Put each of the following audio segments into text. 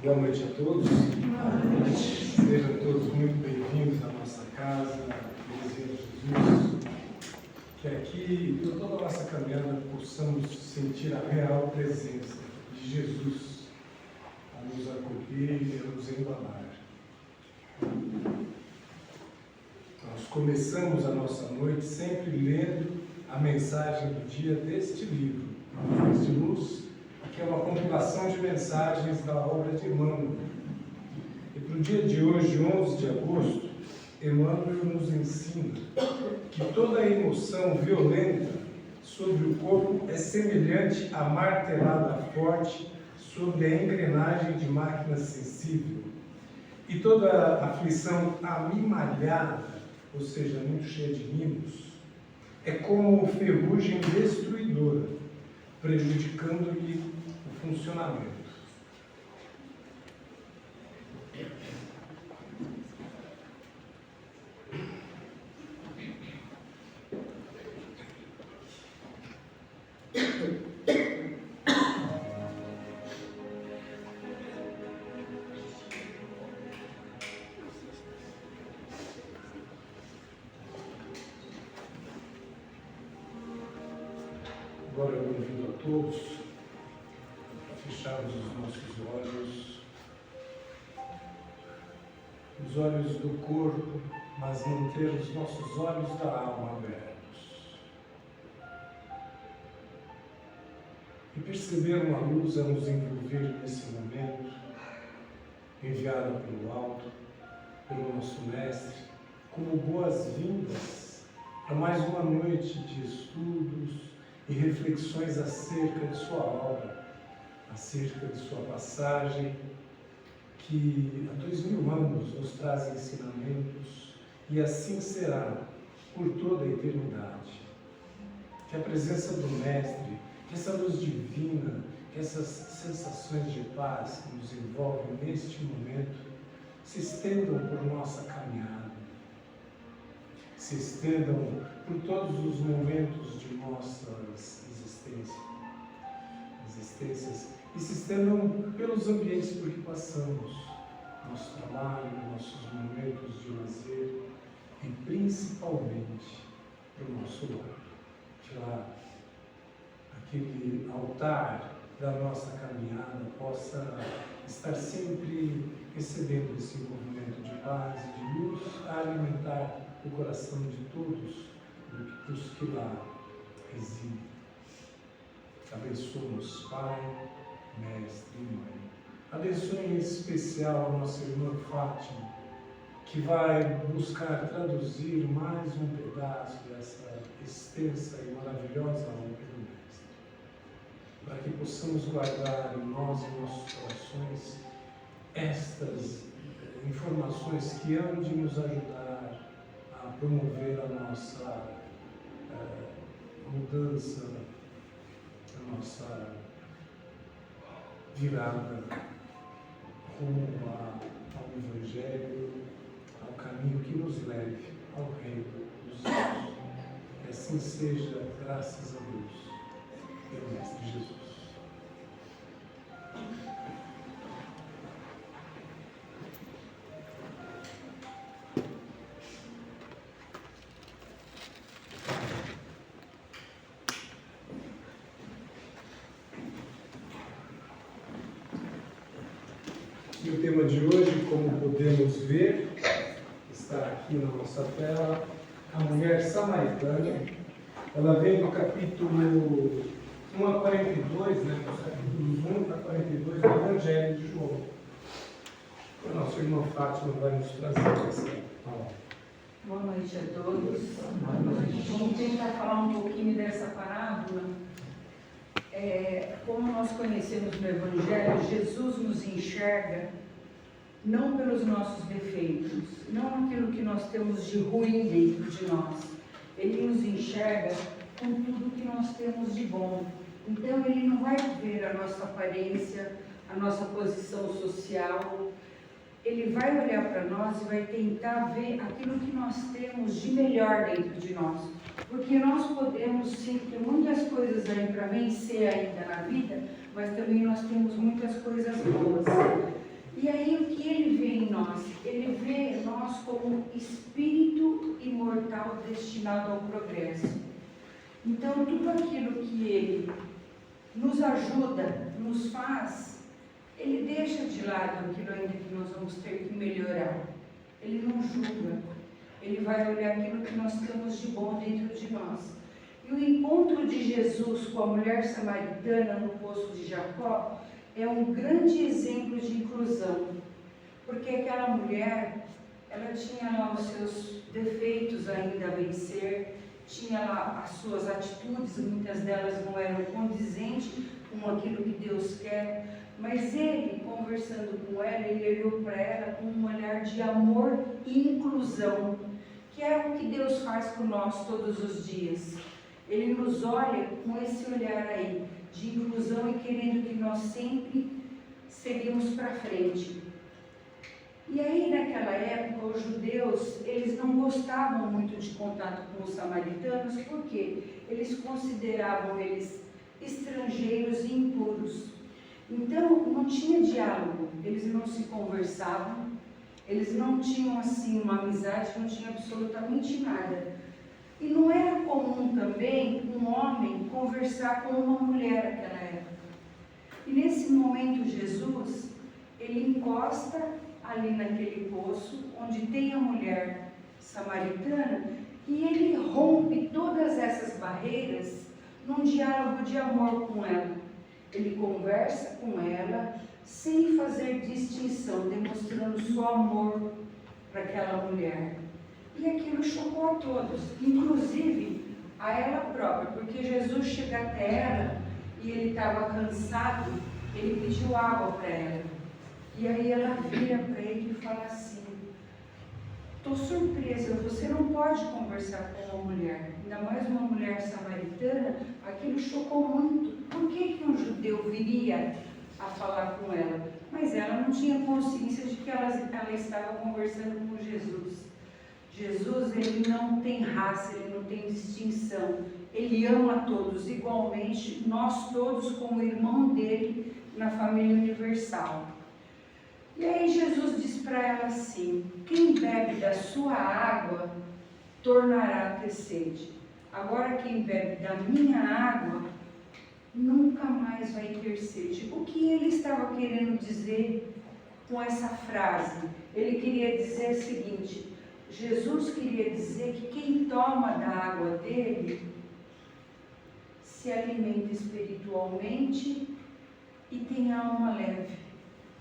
Boa noite a todos. Sejam todos muito bem-vindos à nossa casa, Igreja Jesus. Que aqui, por toda a nossa caminhada, possamos sentir a real presença de Jesus a nos acolher e a nos embalar. Nós começamos a nossa noite sempre lendo a mensagem do dia deste livro, Luz de Luz, que é uma compilação de mensagens da obra de Emmanuel. E para o dia de hoje, 11 de agosto, Emmanuel nos ensina que toda emoção violenta sobre o corpo é semelhante à martelada forte sobre a engrenagem de máquina sensível. E toda aflição amimalhada, ou seja, muito cheia de mimos, é como ferrugem destruidora, prejudicando-lhe o funcionamento. Agora eu convido a todos a fecharmos os nossos olhos do corpo, mas manter os nossos olhos da alma abertos. E perceber uma luz a nos envolver nesse momento, enviada pelo alto, pelo nosso Mestre, como boas-vindas a mais uma noite de estudos e reflexões acerca de sua obra, acerca de sua passagem, que há 2000 anos nos traz ensinamentos, e assim será por toda a eternidade. Que a presença do Mestre, que essa luz divina, que essas sensações de paz que nos envolvem neste momento, se estendam por nossa caminhada, se estendam por todos os momentos de nossas existências, e se estendam pelos ambientes por que passamos, nosso trabalho, nossos momentos de lazer, e principalmente para o nosso lar. Que lá, aquele altar da nossa caminhada possa estar sempre recebendo esse envolvimento de paz e de luz a alimentar o coração de todos os que lá residem. Abençoa-nos, Pai, Mestre e Mãe. Abençoe em especial a nossa irmã Fátima, que vai buscar traduzir mais um pedaço dessa extensa e maravilhosa obra do Mestre, para que possamos guardar em nós e em nossos corações estas informações que hão de nos ajudar a promover a nossa mudança, a nossa virada rumo ao Evangelho, ao caminho que nos leve ao reino dos céus. Que assim seja, graças a Deus, pelo Mestre Jesus. E o tema de hoje, como podemos ver, está aqui na nossa tela, a mulher samaritana. Ela vem do capítulo 1 a 42, né, dos capítulos 1 a 42 do Evangelho de João. A nossa irmã Fátima vai nos trazer essa palavra. Boa noite a todos. Vamos tentar falar um pouquinho dessa parábola. Como nós conhecemos no Evangelho, Jesus nos enxerga não pelos nossos defeitos, não aquilo que nós temos de ruim dentro de nós. Ele nos enxerga com tudo que nós temos de bom. Então, Ele não vai ver a nossa aparência, a nossa posição social. Ele vai olhar para nós e vai tentar ver aquilo que nós temos de melhor dentro de nós. Porque nós podemos sim ter muitas coisas aí para vencer ainda na vida, mas também nós temos muitas coisas boas. E aí o que ele vê em nós? Ele vê nós como espírito imortal destinado ao progresso. Então tudo aquilo que ele nos ajuda, nos faz, ele deixa de lado aquilo ainda que nós vamos ter que melhorar. Ele não julga. Ele vai olhar aquilo que nós temos de bom dentro de nós. E o encontro de Jesus com a mulher samaritana no poço de Jacó é um grande exemplo de inclusão. Porque aquela mulher, ela tinha lá os seus defeitos ainda a vencer, tinha lá as suas atitudes, muitas delas não eram condizentes com aquilo que Deus quer, mas ele, conversando com ela, ele olhou para ela com um olhar de amor e inclusão, que é o que Deus faz por nós todos os dias. Ele nos olha com esse olhar aí, de inclusão e querendo que nós sempre seguimos para frente. E aí, naquela época, os judeus, eles não gostavam muito de contato com os samaritanos, porque eles consideravam eles estrangeiros e impuros. Então, não tinha diálogo, eles não se conversavam, eles não tinham, assim, uma amizade, não tinha absolutamente nada. E não era comum também um homem conversar com uma mulher naquela época. E nesse momento, Jesus, ele encosta ali naquele poço, onde tem a mulher samaritana, e ele rompe todas essas barreiras num diálogo de amor com ela. Ele conversa com ela sem fazer distinção, demonstrando só amor para aquela mulher. E aquilo chocou a todos, inclusive a ela própria, porque Jesus chega até ela e ele estava cansado, ele pediu água para ela. E aí ela vira para ele e fala assim: estou surpresa, você não pode conversar com uma mulher, ainda mais uma mulher samaritana. Aquilo chocou muito. Por que um judeu viria a falar com ela? Mas ela não tinha consciência de que ela estava conversando com Jesus. Jesus, ele não tem raça, ele não tem distinção. Ele ama a todos igualmente, nós todos como irmão dele na família universal. E aí Jesus diz para ela assim: quem bebe da sua água tornará a ter sede. Agora quem bebe da minha água nunca mais vai ter sede. O que ele estava querendo dizer com essa frase? Ele queria dizer o seguinte: Jesus queria dizer que quem toma da água dele se alimenta espiritualmente e tem a alma leve.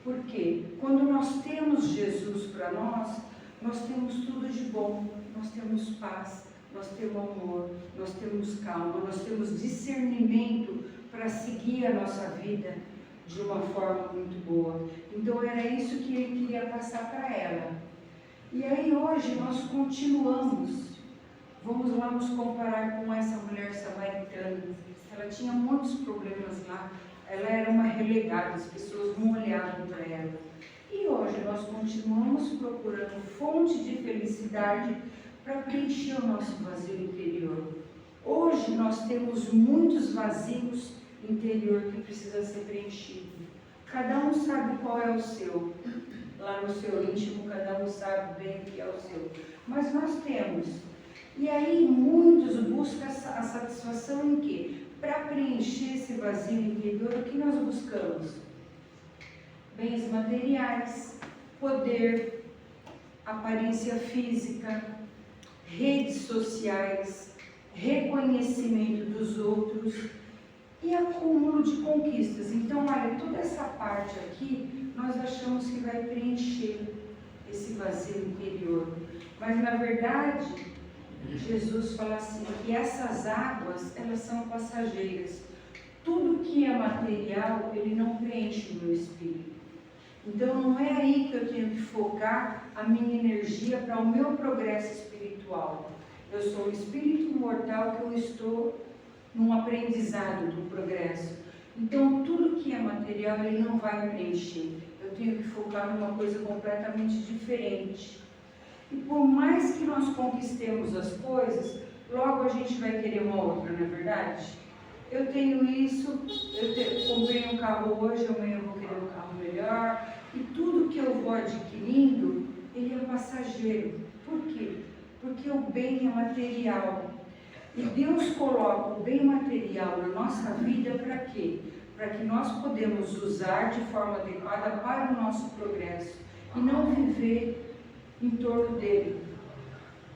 Por quê? Quando nós temos Jesus para nós temos tudo de bom, nós temos paz, nós temos amor, nós temos calma, nós temos discernimento para seguir a nossa vida de uma forma muito boa. Então era isso que ele queria passar para ela. E aí hoje nós continuamos, vamos lá nos comparar com essa mulher samaritana. Ela tinha muitos problemas lá, ela era uma relegada, as pessoas não olhavam para ela. E hoje nós continuamos procurando fonte de felicidade para preencher o nosso vazio interior. Hoje nós temos muitos vazios interior que precisam ser preenchidos. Cada um sabe qual é o seu. Lá no seu íntimo, cada um sabe bem o que é o seu. Mas nós temos. E aí muitos buscam a satisfação em quê? Para preencher esse vazio interior, o que nós buscamos? Bens materiais, poder, aparência física, redes sociais, reconhecimento dos outros e acúmulo de conquistas. Então, olha, toda essa parte aqui, nós achamos que vai preencher esse vazio interior. Mas, na verdade, Jesus fala assim, que essas águas, elas são passageiras. Tudo que é material, ele não preenche o meu espírito. Então, não é aí que eu tenho que focar a minha energia para o meu progresso espiritual. Eu sou um espírito mortal que eu estou num aprendizado do progresso. Então, tudo que é material, ele não vai preencher. Eu tenho que focar numa coisa completamente diferente. E por mais que nós conquistemos as coisas, logo a gente vai querer uma outra, não é verdade? Eu tenho isso, comprei um carro hoje, amanhã eu vou querer um carro melhor, E tudo que eu vou adquirindo, ele é passageiro. Por quê? Porque o bem é material. E Deus coloca o bem material na nossa vida para quê? Para que nós podemos usar de forma adequada para o nosso progresso e não viver em torno dele.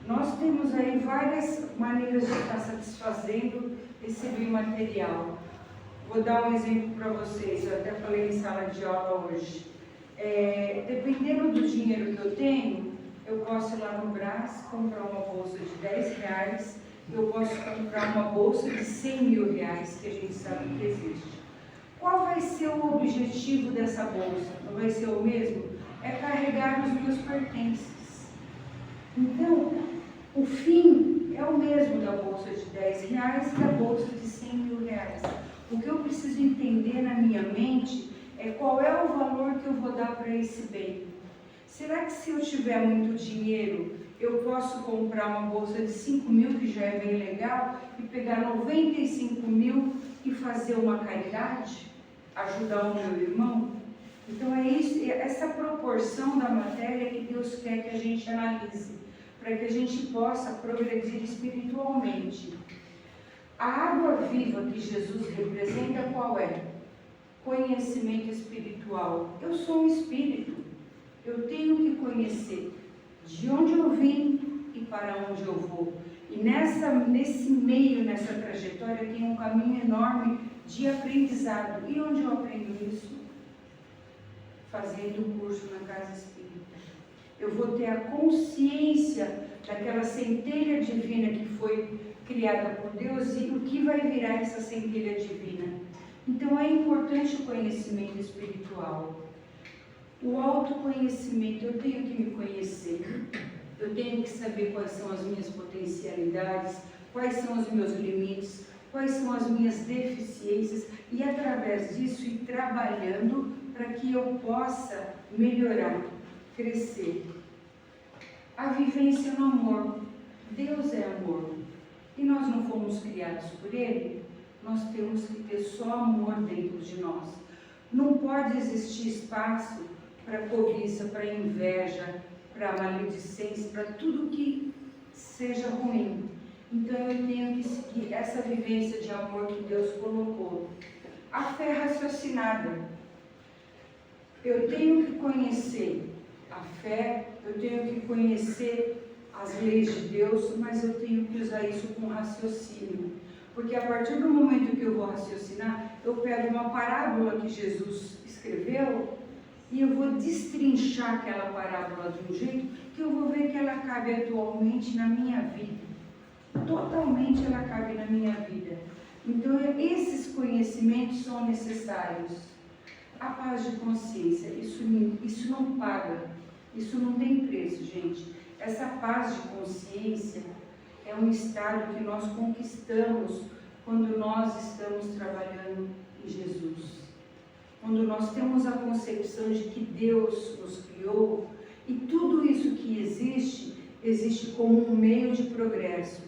Nós temos aí várias maneiras de estar satisfazendo esse bem material. Vou dar um exemplo para vocês, eu até falei em sala de aula hoje. Dependendo do dinheiro que eu tenho, eu posso ir lá no Brás comprar uma bolsa de R$10, eu posso comprar uma bolsa de R$100.000, que a gente sabe que existe. Qual vai ser o objetivo dessa bolsa? Não vai ser o mesmo? É carregar os meus pertences. Então, o fim é o mesmo da bolsa de R$10 e da bolsa de R$100.000. O que eu preciso entender na minha mente é qual é o valor que eu vou dar para esse bem. Será que se eu tiver muito dinheiro, eu posso comprar uma bolsa de 5.000, que já é bem legal, e pegar 95.000 e fazer uma caridade? Ajudar o meu irmão? Então é isso, essa proporção da matéria que Deus quer que a gente analise, para que a gente possa progredir espiritualmente. A água viva que Jesus representa qual é? Conhecimento espiritual. Eu sou um espírito, eu tenho que conhecer de onde eu vim e para onde eu vou. E nesse meio, nessa trajetória, tem um caminho enorme de aprendizado. E onde eu aprendo isso? Fazendo o curso na Casa Espírita. Eu vou ter a consciência daquela centelha divina que foi criada por Deus e o que vai virar essa centelha divina. Então é importante o conhecimento espiritual. O autoconhecimento, eu tenho que me conhecer, eu tenho que saber quais são as minhas potencialidades, quais são os meus limites, quais são as minhas deficiências e através disso ir trabalhando para que eu possa melhorar, crescer. A vivência no amor. Deus é amor e nós não fomos criados por Ele, nós temos que ter só amor dentro de nós. Não pode existir espaço para cobiça, para inveja, para maledicência, para tudo que seja ruim. Então eu tenho que seguir essa vivência de amor que Deus colocou. A fé raciocinada. Eu tenho que conhecer a fé, eu tenho que conhecer as leis de Deus, mas eu tenho que usar isso com raciocínio. Porque a partir do momento que eu vou raciocinar, eu pego uma parábola que Jesus escreveu e eu vou destrinchar aquela parábola de um jeito que eu vou ver que ela cabe atualmente na minha vida. Totalmente ela cabe na minha vida. Então, esses conhecimentos são necessários. A paz de consciência, isso não paga, isso não tem preço, gente. Essa paz de consciência é um estado que nós conquistamos quando nós estamos trabalhando em Jesus. Quando nós temos a concepção de que Deus nos criou e tudo isso que existe como um meio de progresso,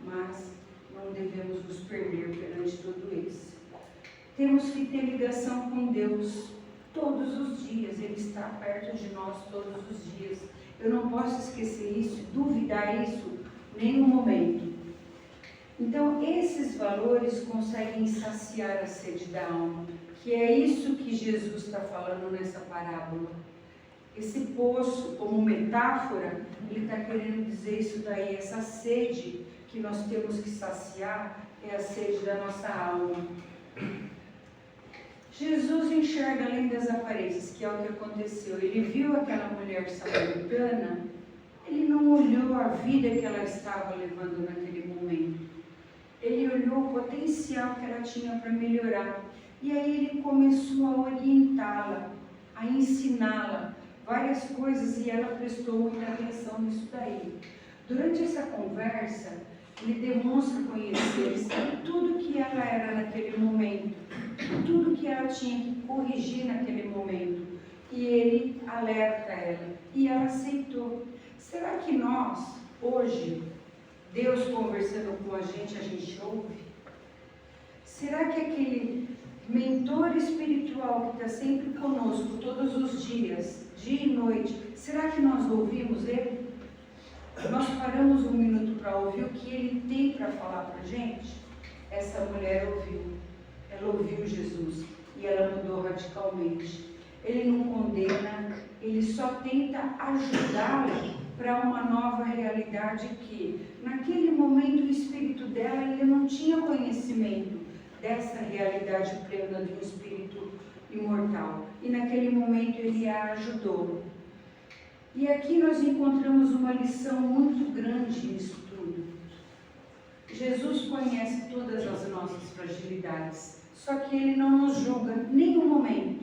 mas não devemos nos perder perante tudo isso. Temos que ter ligação com Deus todos os dias, Ele está perto de nós todos os dias. Eu não posso esquecer isso, duvidar isso, nenhum momento. Então, esses valores conseguem saciar a sede da alma, que é isso que Jesus está falando nessa parábola. Esse poço, como metáfora, ele está querendo dizer isso daí, essa sede que nós temos que saciar é a sede da nossa alma. Jesus enxerga além das aparências, que é o que aconteceu. Ele viu aquela mulher samaritana, ele não olhou a vida que ela estava levando naquele momento. Ele olhou o potencial que ela tinha para melhorar. E aí ele começou a orientá-la, a ensiná-la várias coisas e ela prestou muita atenção nisso daí. Durante essa conversa, ele demonstra conhecer, sabe, tudo que ela era naquele momento, tudo que ela tinha que corrigir naquele momento. E ele alerta ela e ela aceitou. Será que nós, hoje, Deus conversando com a gente ouve? Será que mentor espiritual que está sempre conosco todos os dias, dia e noite, será que nós ouvimos ele? Nós paramos um minuto para ouvir o que ele tem para falar para a gente? Essa mulher ouviu, ela ouviu Jesus e ela mudou radicalmente. Ele não condena, ele só tenta ajudá-la para uma nova realidade que, naquele momento, o espírito dela ainda não tinha conhecimento dessa realidade plena de um espírito imortal. E naquele momento ele a ajudou. E aqui nós encontramos uma lição muito grande nisso tudo. Jesus conhece todas as nossas fragilidades, só que ele não nos julga em nenhum momento.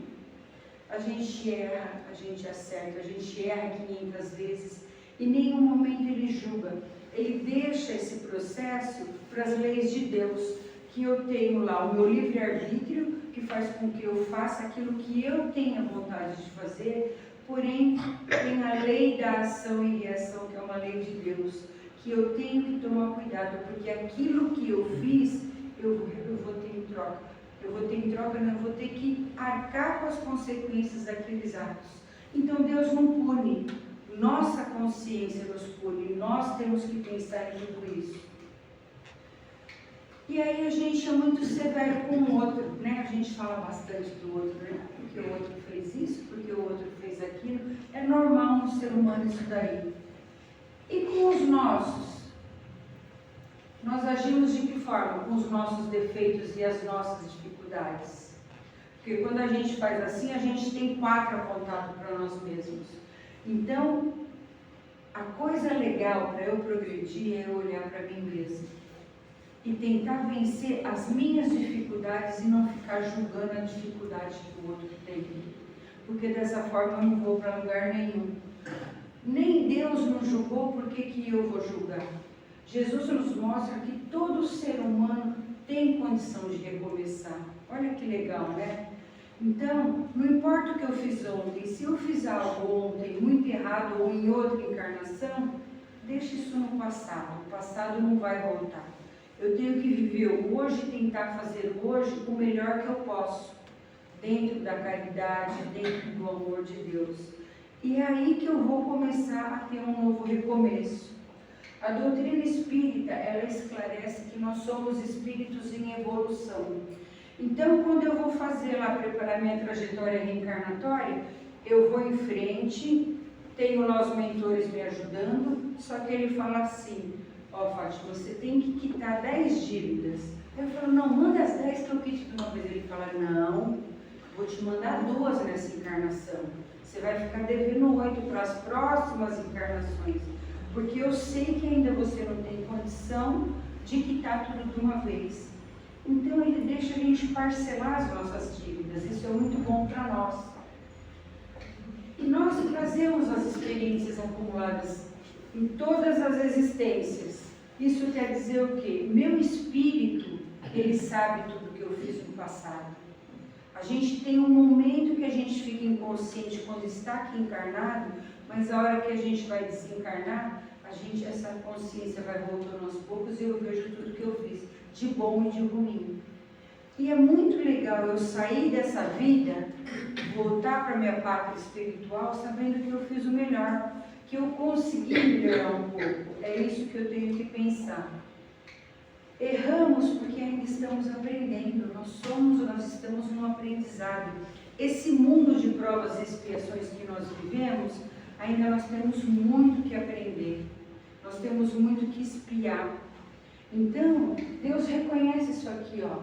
A gente erra, a gente acerta, a gente erra 500 vezes, e em nenhum momento ele julga. Ele deixa esse processo para as leis de Deus, que eu tenho lá o meu livre-arbítrio, que faz com que eu faça aquilo que eu tenha vontade de fazer, porém tem a lei da ação e reação, que é uma lei de Deus, que eu tenho que tomar cuidado, porque aquilo que eu fiz, eu vou ter em troca. Eu vou ter em troca, não, eu vou ter que arcar com as consequências daqueles atos. Então Deus não pune, nossa consciência nos pune, nós temos que pensar em tudo isso. E aí a gente é muito severo com o outro, né? A gente fala bastante do outro, né? Porque o outro fez isso, porque o outro fez aquilo. É normal no ser humano isso daí. E com os nossos? Nós agimos de que forma? Com os nossos defeitos e as nossas dificuldades. Porque quando a gente faz assim, a gente tem 4 apontados para nós mesmos. Então, a coisa legal para eu progredir é eu olhar para mim mesmo e tentar vencer as minhas dificuldades e não ficar julgando a dificuldade que o outro tem. Porque dessa forma eu não vou para lugar nenhum. Nem Deus nos julgou, por que eu vou julgar? Jesus nos mostra que todo ser humano tem condição de recomeçar. Olha que legal, né? Então, não importa o que eu fiz ontem, se eu fiz algo ontem muito errado ou em outra encarnação, deixe isso no passado. O passado não vai voltar. Eu tenho que viver o hoje e tentar fazer hoje o melhor que eu posso, dentro da caridade, dentro do amor de Deus. E é aí que eu vou começar a ter um novo recomeço. A doutrina espírita, ela esclarece que nós somos espíritos em evolução. Então, quando eu vou fazer lá, preparar minha trajetória reencarnatória, eu vou em frente, tenho lá os mentores me ajudando, só que ele fala assim: ó, Fátima, você tem que quitar 10 dívidas. Eu falo: não, manda as 10 que eu quite de uma vez. Ele fala: não, vou te mandar 2 nessa encarnação. Você vai ficar devendo 8 para as próximas encarnações. Porque eu sei que ainda você não tem condição de quitar tudo de uma vez. Então ele deixa a gente parcelar as nossas dívidas. Isso é muito bom para nós. E nós trazemos as experiências acumuladas em todas as existências. Isso quer dizer o quê? Meu espírito, ele sabe tudo que eu fiz no passado. A gente tem um momento que a gente fica inconsciente quando está aqui encarnado, mas a hora que a gente vai desencarnar, essa consciência vai voltando aos poucos e eu vejo tudo que eu fiz, de bom e de ruim. E é muito legal eu sair dessa vida, voltar para a minha pátria espiritual, sabendo que eu fiz o melhor, que eu consegui melhorar um pouco. É isso que eu tenho que pensar. Erramos porque ainda estamos aprendendo, nós estamos num aprendizado. Esse mundo de provas e expiações que nós vivemos, ainda nós temos muito que aprender, nós temos muito que espiar. Então, Deus reconhece isso aqui, ó.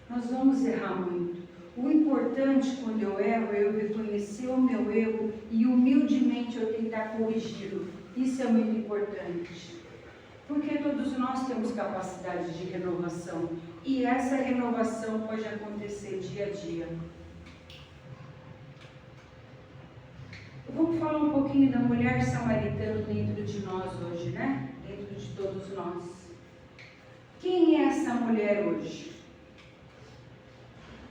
Nós vamos errar muito. O importante quando eu erro é eu reconhecer o meu erro e humildemente eu tentar corrigi-lo. Isso é muito importante. Porque todos nós temos capacidade de renovação. E essa renovação pode acontecer dia a dia. Vamos falar um pouquinho da mulher samaritana dentro de nós hoje, né? Dentro de todos nós. Quem é essa mulher hoje?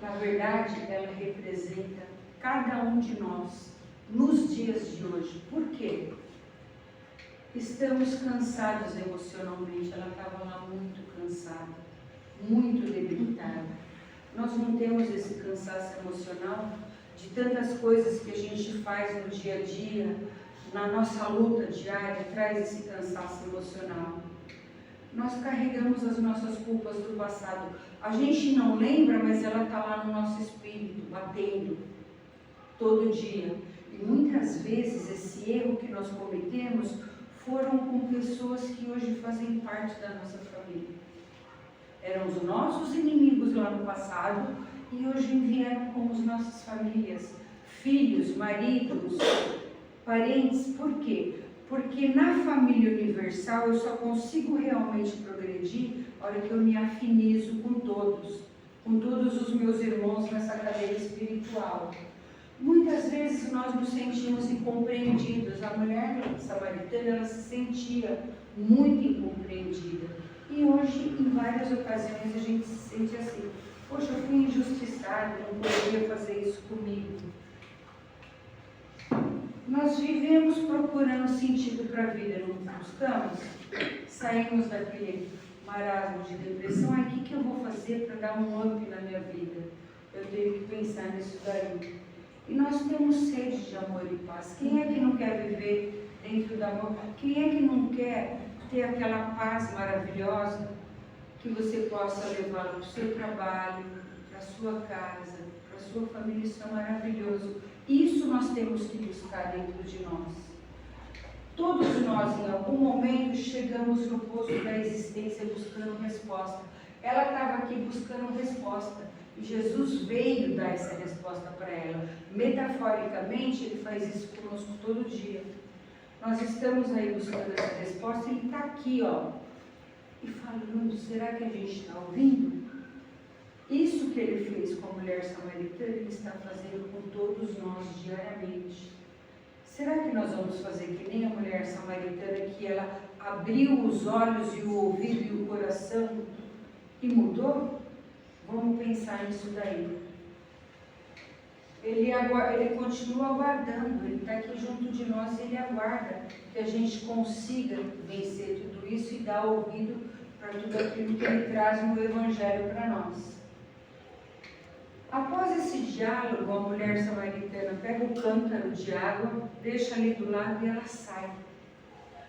Na verdade, ela representa cada um de nós nos dias de hoje. Por quê? Estamos cansados emocionalmente. Ela estava lá muito cansada, muito debilitada. Nós não temos esse cansaço emocional de tantas coisas que a gente faz no dia a dia, na nossa luta diária, traz esse cansaço emocional. Nós carregamos as nossas culpas do passado. A gente não lembra, mas ela está lá no nosso espírito, batendo, todo dia. E muitas vezes esse erro que nós cometemos foram com pessoas que hoje fazem parte da nossa família. Eram os nossos inimigos lá no passado e hoje vieram como as nossas famílias, filhos, maridos, parentes. Por quê? Porque na família universal eu só consigo realmente progredir a hora que eu me afinizo com todos os meus irmãos nessa cadeia espiritual. Muitas vezes nós nos sentimos incompreendidos. A mulher samaritana, ela se sentia muito incompreendida. E hoje, em várias ocasiões, a gente se sente assim: poxa, eu fui injustiçada, não poderia fazer isso comigo. Nós vivemos procurando sentido para a vida, não buscamos? Saímos daquele marasmo de depressão. O que eu vou fazer para dar um up na minha vida? Eu tenho que pensar nisso daí. E nós temos sede de amor e paz. Quem é que não quer viver dentro do amor? Quem é que não quer ter aquela paz maravilhosa que você possa levar para o seu trabalho, para a sua casa, para a sua família? Isso é maravilhoso. Isso nós temos que buscar dentro de nós. Todos nós, em algum momento, chegamos no posto da existência buscando resposta. Ela estava aqui buscando resposta. E Jesus veio dar essa resposta para ela. Metaforicamente, Ele faz isso conosco todo dia. Nós estamos aí buscando essa resposta e Ele está aqui, ó. E falando, será que a gente está ouvindo? Isso que Ele fez com a mulher samaritana, Ele está fazendo com todos nós diariamente. Será que nós vamos fazer que nem a mulher samaritana, que ela abriu os olhos e o ouvido e o coração e mudou? Vamos pensar nisso daí. Ele continua aguardando, Ele está aqui junto de nós e Ele aguarda que a gente consiga vencer tudo isso e dar ouvido para tudo aquilo que Ele traz no Evangelho para nós. Após esse diálogo, a mulher samaritana pega o cântaro de água, deixa ali do lado e ela sai.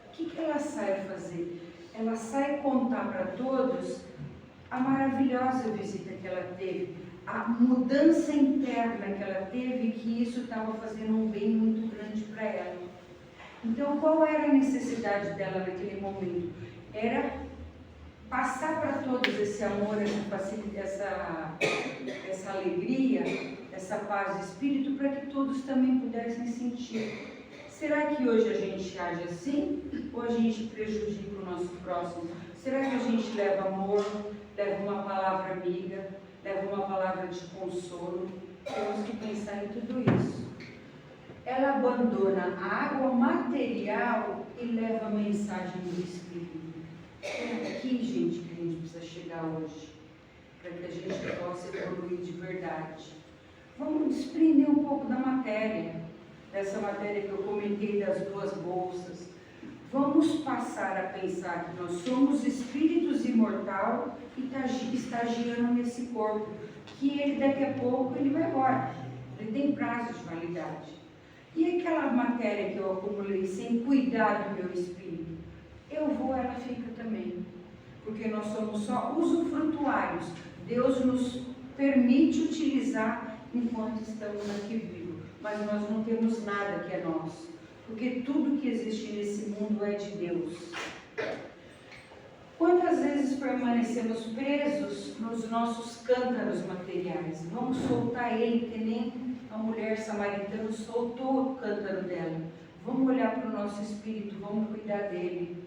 O que ela sai fazer? Ela sai contar para todos a maravilhosa visita que ela teve, a mudança interna que ela teve, que isso estava fazendo um bem muito grande para ela. Então, qual era a necessidade dela naquele momento? Era passar para todos esse amor, essa alegria, essa paz de espírito, para que todos também pudessem sentir. Será que hoje a gente age assim? Ou a gente prejudica o nosso próximo? Será que a gente leva amor, leva uma palavra amiga, leva uma palavra de consolo? Temos que pensar em tudo isso. Ela abandona a água material e leva a mensagem do Espírito. É aqui, gente, que a gente precisa chegar hoje, para que a gente possa evoluir de verdade. Vamos desprender um pouco da matéria, dessa matéria que eu comentei das duas bolsas. Vamos passar a pensar que nós somos espíritos imortais e estagiando nesse corpo, que ele daqui a pouco ele vai embora, ele tem prazo de validade. E aquela matéria que eu acumulei sem cuidar do meu espírito, eu vou, ela fica também, porque nós somos só usufrutuários. Deus nos permite utilizar enquanto estamos aqui vivos, mas nós não temos nada que é nosso, porque tudo que existe nesse mundo é de Deus. Quantas vezes permanecemos presos nos nossos cântaros materiais? Vamos soltar ele, que nem a mulher samaritana soltou o cântaro dela. Vamos olhar para o nosso espírito, vamos cuidar dele.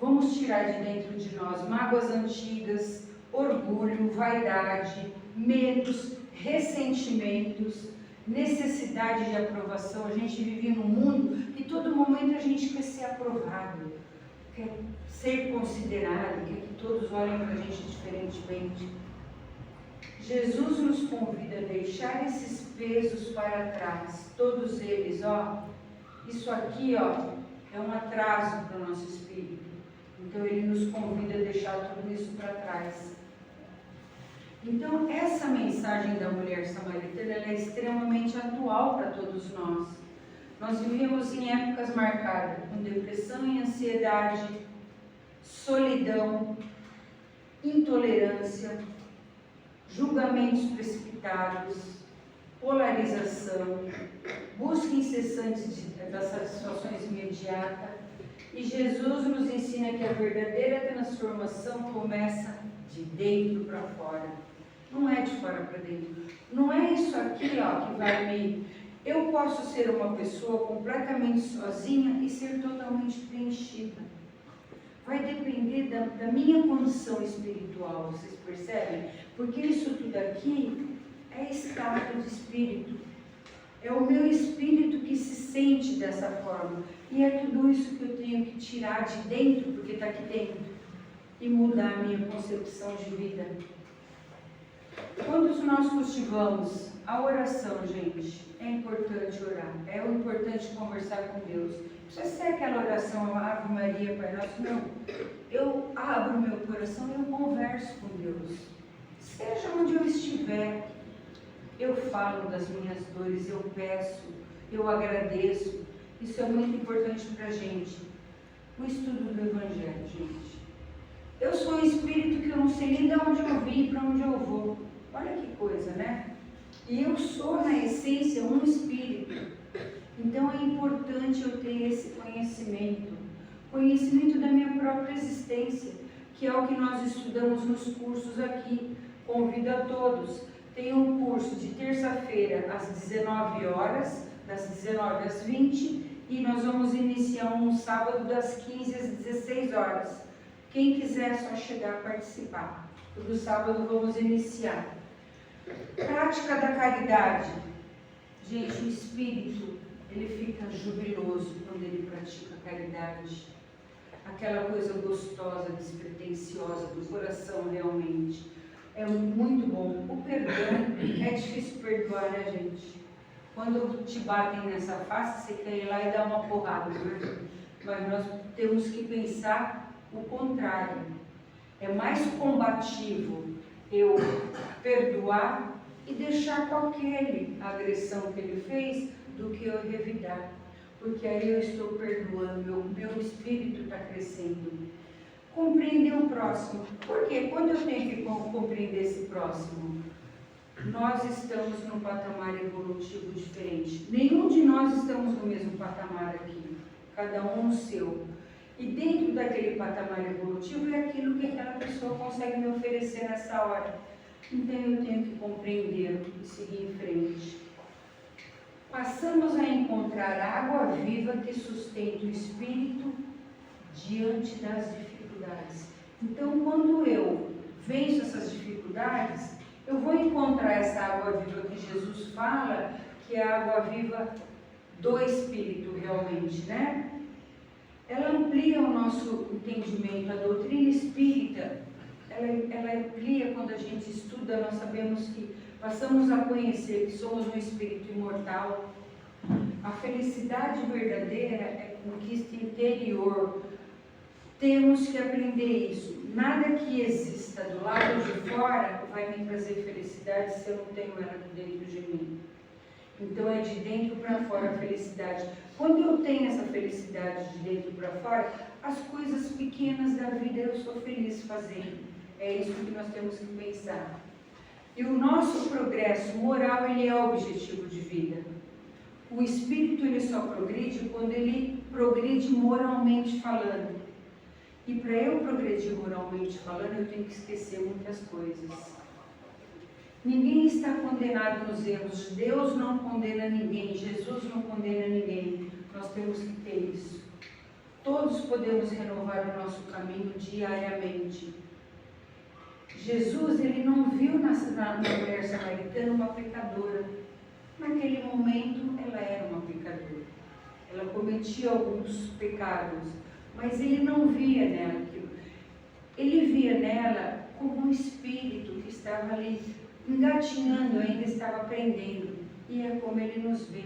Vamos tirar de dentro de nós mágoas antigas, orgulho, vaidade, medos, ressentimentos, necessidade de aprovação. A gente vive num mundo que todo momento a gente quer ser aprovado, quer ser considerado, quer que todos olhem para a gente diferentemente. Jesus nos convida a deixar esses pesos para trás, todos eles, ó. Isso aqui, ó, é um atraso para o nosso espírito. Então Ele nos convida a deixar tudo isso para trás. Então, essa mensagem da mulher samaritana ela é extremamente atual para todos nós. Nós vivemos em épocas marcadas com depressão e ansiedade, solidão, intolerância, julgamentos precipitados, polarização, busca incessante das satisfações imediatas. E Jesus nos ensina que a verdadeira transformação começa de dentro para fora. Não é de fora para dentro. Não é isso aqui, que vai me... Eu posso ser uma pessoa completamente sozinha e ser totalmente preenchida. Vai depender da minha condição espiritual, vocês percebem? Porque isso tudo aqui é estado de espírito. É o meu espírito que se sente dessa forma. E é tudo isso que eu tenho que tirar de dentro, porque está aqui dentro, e mudar a minha concepção de vida. Quando nós cultivamos a oração, gente, é importante orar, é importante conversar com Deus. Não precisa ser aquela oração, Ave Maria, Pai Nosso, não. Eu abro meu coração e eu converso com Deus. Seja onde eu estiver, eu falo das minhas dores, eu peço, eu agradeço. Isso é muito importante para a gente. O estudo do Evangelho, gente. Eu sou um espírito que eu não sei nem de onde eu vim e para onde eu vou. Olha que coisa, né? E eu sou, na essência, um espírito. Então é importante eu ter esse conhecimento. Conhecimento da minha própria existência, que é o que nós estudamos nos cursos aqui. Convido a todos. Tem um curso de terça-feira às 19 horas, das 19 às 20, e nós vamos iniciar um sábado das 15 às 16 horas. Quem quiser é só chegar a participar. Todo sábado vamos iniciar. Prática da caridade. Gente, o espírito, ele fica jubiloso quando ele pratica a caridade. Aquela coisa gostosa, despretensiosa do coração realmente. É muito bom. O perdão, é difícil perdoar, né, gente? Quando te batem nessa face, você quer ir lá e dar uma porrada, né? Mas nós temos que pensar o contrário. É mais combativo eu perdoar e deixar com aquele a agressão que ele fez do que eu revidar. Porque aí eu estou perdoando, meu espírito está crescendo. Compreender o próximo. Porque quando eu tenho que compreender esse próximo, nós estamos num patamar evolutivo diferente. Nenhum de nós estamos no mesmo patamar aqui, cada um no seu. E dentro daquele patamar evolutivo é aquilo que aquela pessoa consegue me oferecer nessa hora. Então eu tenho que compreender e seguir em frente. Passamos a encontrar a água viva que sustenta o espírito diante das dificuldades. Então, quando eu venço essas dificuldades, eu vou encontrar essa água viva que Jesus fala, que é a água viva do Espírito realmente, né? Ela amplia o nosso entendimento. A doutrina espírita, ela amplia quando a gente estuda, nós sabemos que passamos a conhecer que somos um espírito imortal. A felicidade verdadeira é conquista interior. Temos que aprender isso. Nada que exista do lado de fora vai me trazer felicidade se eu não tenho ela dentro de mim. Então é de dentro para fora a felicidade. Quando eu tenho essa felicidade de dentro para fora, as coisas pequenas da vida eu sou feliz fazendo. É isso que nós temos que pensar. E o nosso progresso moral, ele é o objetivo de vida. O espírito, ele só progride quando ele progride moralmente falando. E para eu progredir moralmente falando, eu tenho que esquecer muitas coisas. Ninguém está condenado nos erros. Deus não condena ninguém. Jesus não condena ninguém. Nós temos que ter isso. Todos podemos renovar o nosso caminho diariamente. Jesus, ele não viu na mulher samaritana uma pecadora. Naquele momento, ela era uma pecadora. Ela cometia alguns pecados, mas ele não via nela aquilo. Ele via nela como um espírito que estava ali engatinhando, ainda estava aprendendo. E é como ele nos vê.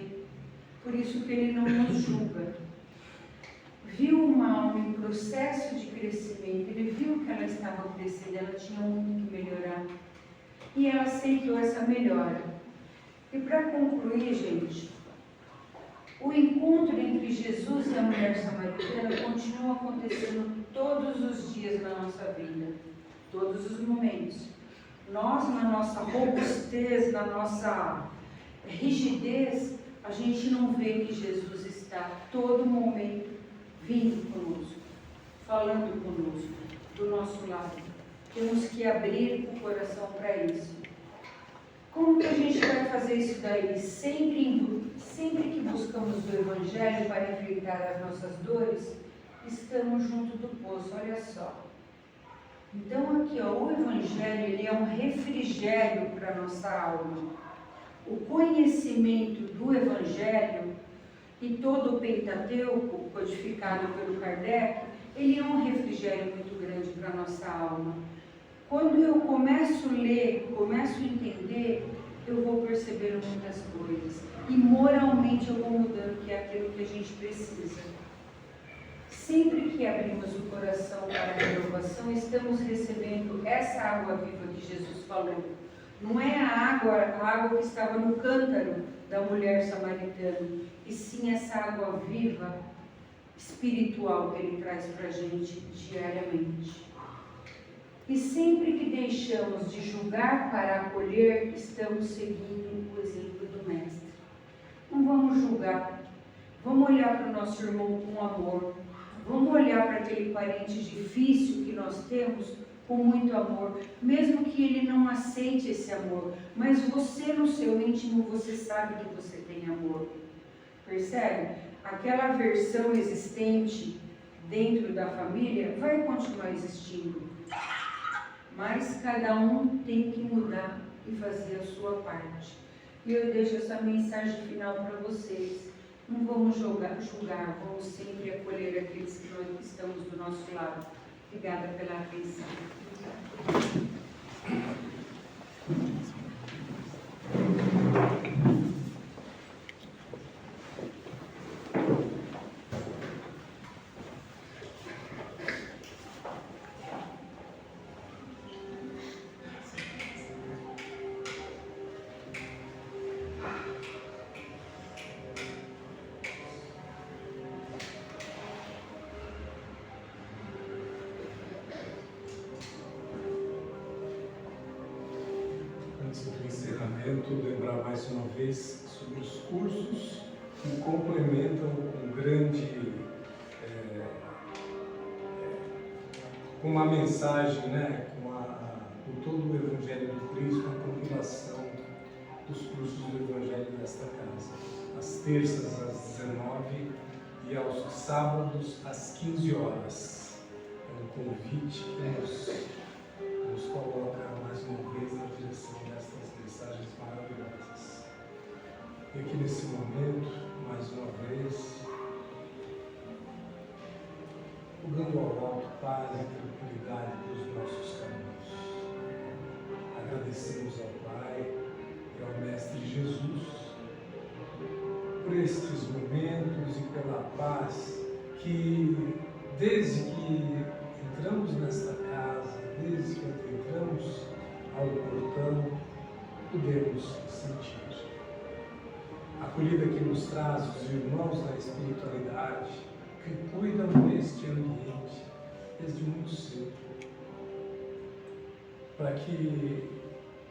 Por isso que ele não nos julga. Viu uma alma em processo de crescimento, ele viu que ela estava crescendo, ela tinha muito que melhorar. E ela aceitou essa melhora. E para concluir, gente, o encontro entre Jesus e a mulher samaritana continua acontecendo todos os dias na nossa vida, todos os momentos. Nós, na nossa robustez, na nossa rigidez, a gente não vê que Jesus está a todo momento vindo conosco, falando conosco, do nosso lado. Temos que abrir o coração para isso. Como que a gente vai fazer isso daí? Sempre que buscamos do Evangelho para enfrentar as nossas dores, estamos junto do poço, olha só. Então aqui, ó, o Evangelho, ele é um refrigério para a nossa alma. O conhecimento do Evangelho e todo o Pentateuco, codificado pelo Kardec, ele é um refrigério muito grande para a nossa alma. Quando eu começo a ler, começo a entender, eu vou perceber muitas coisas. E moralmente eu vou mudando, que é aquilo que a gente precisa. Sempre que abrimos o coração para a renovação, estamos recebendo essa água viva que Jesus falou. Não é a água que estava no cântaro da mulher samaritana, e sim essa água viva, espiritual que Ele traz para a gente diariamente. E sempre que deixamos de julgar para acolher, estamos seguindo o exemplo do Mestre. Não vamos julgar, vamos olhar para o nosso irmão com amor, vamos olhar para aquele parente difícil que nós temos com muito amor, mesmo que ele não aceite esse amor, mas você no seu íntimo, você sabe que você tem amor. Percebe? Aquela aversão existente dentro da família vai continuar existindo. Mas cada um tem que mudar e fazer a sua parte. E eu deixo essa mensagem final para vocês. Não vamos julgar, vamos sempre acolher aqueles que nós estamos do nosso lado. Obrigada pela atenção. Lembrar mais uma vez sobre os cursos que complementam com uma mensagem, né, com todo o Evangelho de Cristo, a compilação dos cursos do Evangelho desta casa. Às terças, às 19 e aos sábados, às 15 horas. É um convite que nos coloca mais uma vez na direção destas mensagens maravilhosas. E aqui nesse momento, mais uma vez, rogando ao alto paz e tranquilidade dos nossos caminhos. Agradecemos ao Pai e ao Mestre Jesus por estes momentos e pela paz que, desde que entramos nesta casa, desde que entramos ao portão, podemos sentir. A acolhida que nos traz os irmãos da espiritualidade, que cuidam deste ambiente desde muito cedo, para que,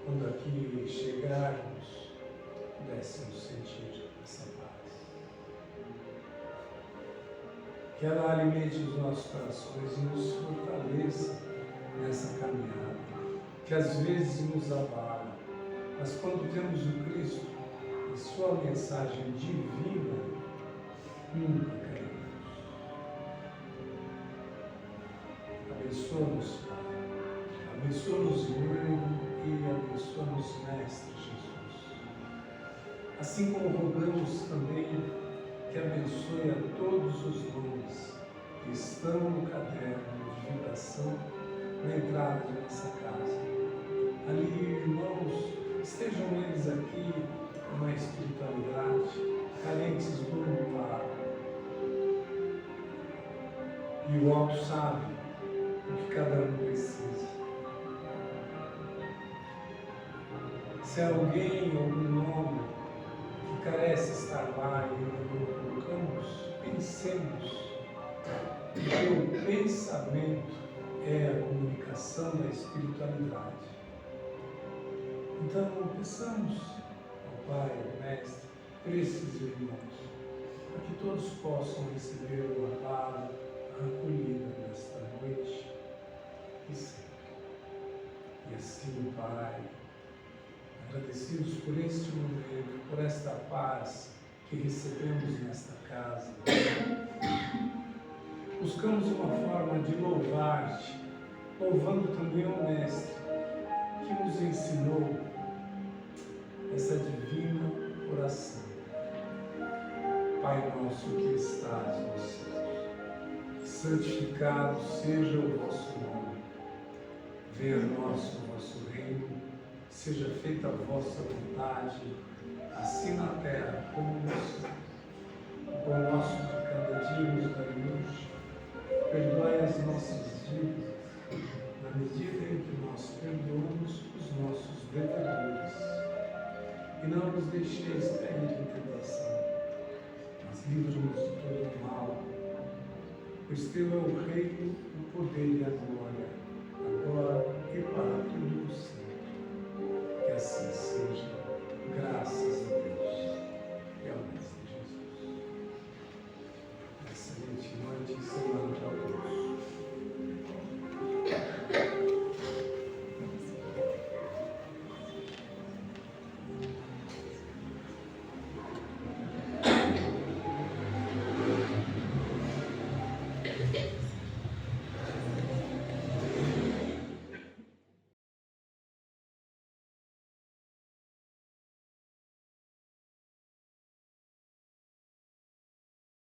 quando aqui chegarmos, pudéssemos sentir essa paz. Que ela alimente os nossos corações e nos fortaleça nessa caminhada, que às vezes nos abala, mas quando temos o Cristo e sua mensagem divina, nunca cairemos. Abençoa-nos, Pai, abençoa-nos, irmão, e abençoa-nos, Mestre Jesus. Assim como rogamos também que abençoe a todos os nomes que estão no caderno de vibração na entrada de nossa casa. Ali, irmãos, estejam eles aqui com a espiritualidade, carentes do amparo. E o alto sabe o que cada um precisa. Se há alguém, algum nome que carece estar lá e não colocamos, pensemos que o pensamento é a comunicação da espiritualidade. Então, peçamos ao Pai, ao Mestre, por esses irmãos, para que todos possam receber o amparo, a acolhida nesta noite e sempre. E assim, Pai, agradecidos por este momento, por esta paz que recebemos nesta casa, buscamos uma forma de louvar-te, louvando também o Mestre, que nos ensinou essa divina oração. Pai nosso que estás nos céus, santificado seja o vosso nome. Venha a nós o vosso reino, seja feita a vossa vontade, assim na terra como no céu. O pão nosso de cada dia nos dai hoje. Perdoai as nossas dívidas, na medida em que nós perdoamos os nossos devedores. E não nos deixeis cair em tentação, mas livra-nos de todo o mal, pois teu é o reino, o poder e a glória,